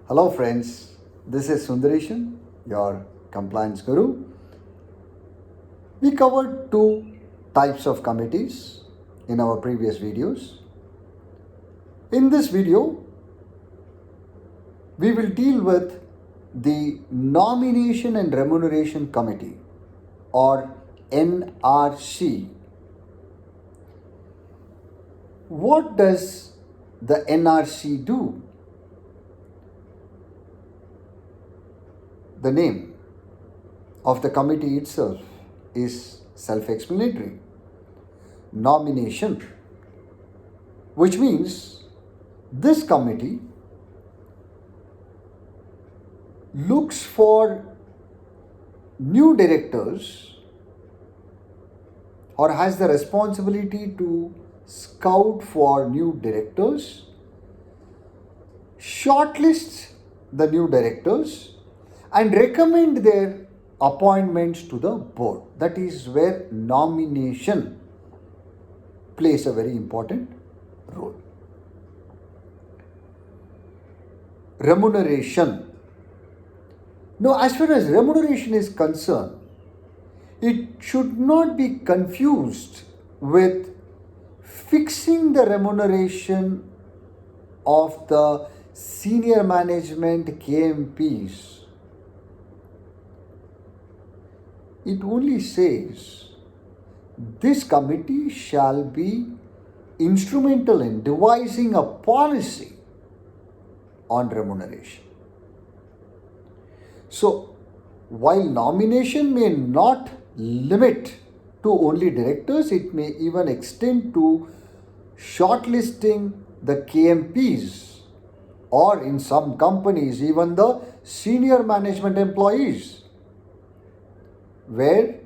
Hello, friends. This is Sundareshan, your compliance guru. We covered two types of committees in our previous videos. In this video, we will deal with the Nomination and Remuneration Committee or NRC. What does the NRC do? The name of the committee itself is self-explanatory. Nomination, which means this committee looks for new directors or has the responsibility to scout for new directors, shortlist the new directors, and recommend their appointments to the board. That is where nomination plays a very important role. Remuneration. Now, as far as remuneration is concerned, it should not be confused with fixing the remuneration of the senior management KMPs. It only says this committee shall be instrumental in devising a policy on remuneration. So, while nomination may not limit to only directors, it may even extend to shortlisting the KMPs or in some companies even the senior management employees, where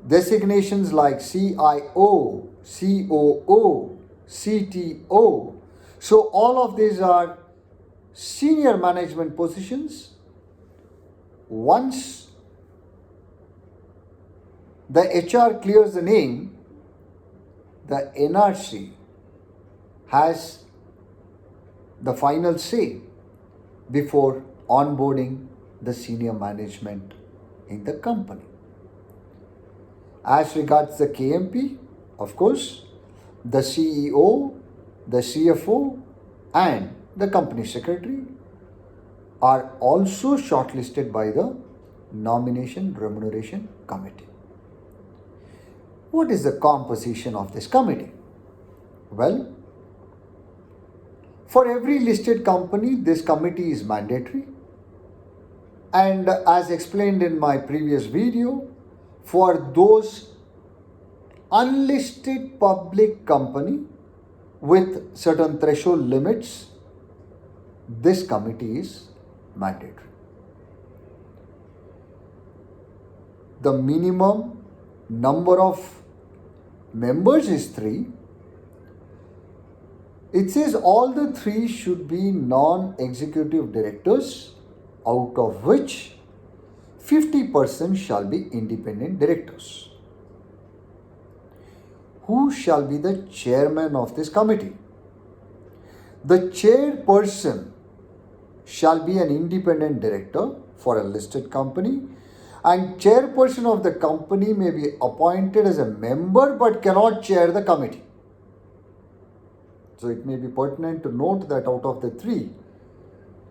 designations like CIO, COO, CTO, so all of these are senior management positions. Once the HR clears the name, the NRC has the final say before onboarding the senior management in the company. As regards the KMP, of course, the CEO, the CFO, and the company secretary are also shortlisted by the Nomination Remuneration Committee. What is the composition of this committee? Well, for every listed company, this committee is mandatory. And as explained in my previous video, for those unlisted public company with certain threshold limits, this committee is mandatory. The minimum number of members is 3. It says all the 3 should be non-executive directors, out of which 50% shall be independent directors. Who shall be the chairman of this committee? The chairperson shall be an independent director for a listed company, and chairperson of the company may be appointed as a member but cannot chair the committee. So it may be pertinent to note that out of the 3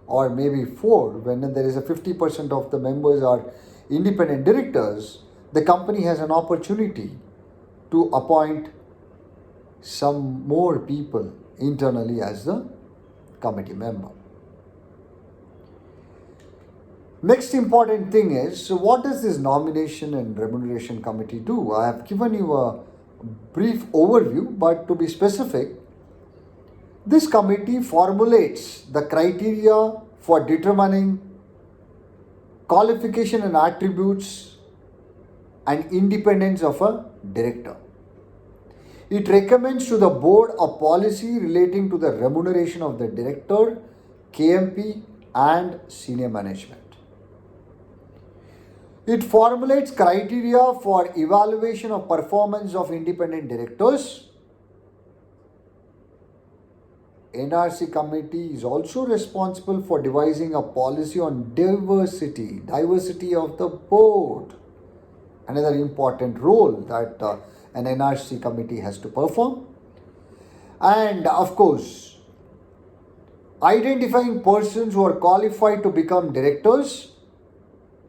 or maybe 4, when there is a 50% of the members are independent directors, the company has an opportunity to appoint some more people internally as the committee member. Next important thing is, so what does this Nomination and Remuneration Committee do? I have given you a brief overview, but to be specific, this committee formulates the criteria for determining qualification and attributes and independence of a director. It recommends to the board a policy relating to the remuneration of the director, KMP, and senior management. It formulates criteria for evaluation of performance of independent directors. NRC committee is also responsible for devising a policy on diversity of the board. Another important role that an NRC committee has to perform. And of course, identifying persons who are qualified to become directors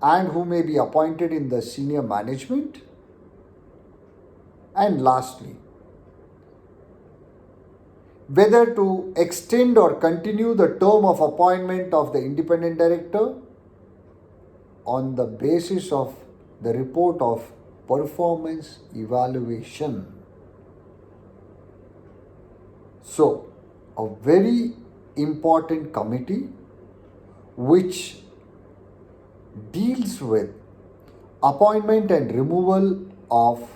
and who may be appointed in the senior management. And lastly, whether to extend or continue the term of appointment of the independent director on the basis of the report of performance evaluation. So, a very important committee which deals with appointment and removal of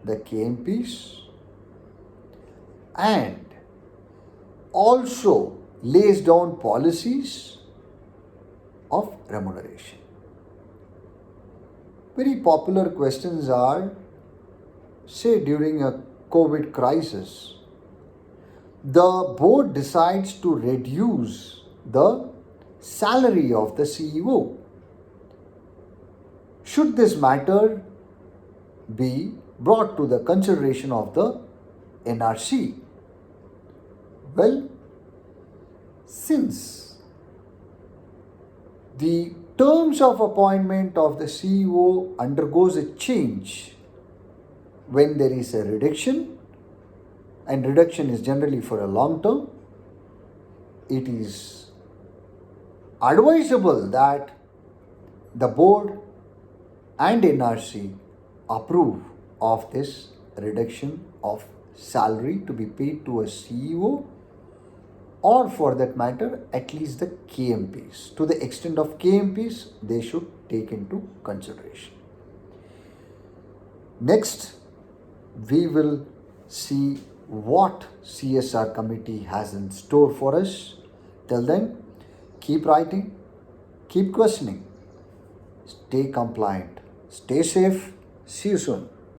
the KMPs and also lays down policies of remuneration. Very popular questions are, say during a COVID crisis, the board decides to reduce the salary of the CEO. Should this matter be brought to the consideration of the NRC? Well, since the terms of appointment of the CEO undergoes a change when there is a reduction, and reduction is generally for a long term, it is advisable that the board and NRC approve of this reduction of salary to be paid to a CEO, or for that matter at least the KMPs. To the extent of KMPs, they should take into consideration. Next, we will see what CSR committee has in store for us. Till then, keep writing, keep questioning, stay compliant, stay safe. See you soon.